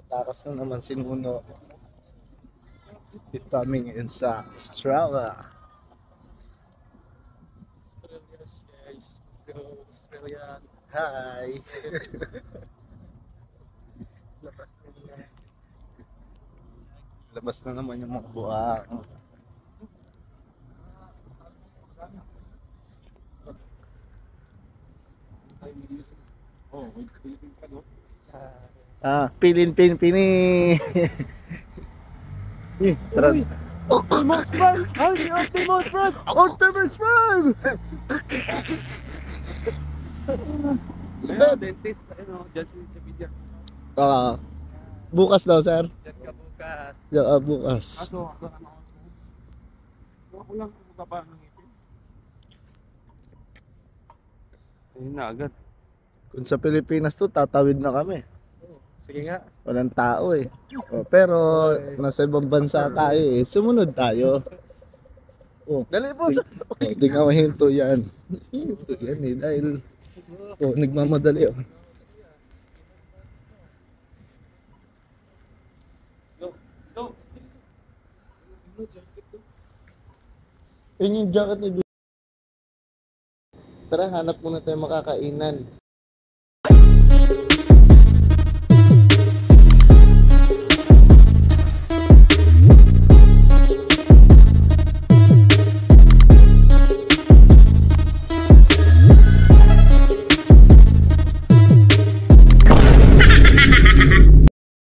Takas na naman si Nuno. Dito kami ngayon sa Australia. Australia's guys. Let's go, Australia. Hi! Labas na nila. Labas na naman yung mga buwak. Oh, may Philippine ka, no? Pini. Tara. Optimus Prime! Ay, si Optimus Prime! Optimus Prime! Ayun, dentist. Ayun, dyan sa video. Bukas daw, sir. Dyan ka bukas. Bukas. Aso, ano ako. Ako lang kung baba ng ngipin. Ayun na agad. Kung sa Pilipinas to, tatawid na kami. Sige nga. Walang tao eh. Pero nasa ibang bansa tayo eh. Sumunod tayo. Dali po sa... Di nga mahinto yan. Hinto yan eh. Dahil nagmamadali oh. Go. Go. Yun yung jacket ni Tara, hanap muna tayo makakainan.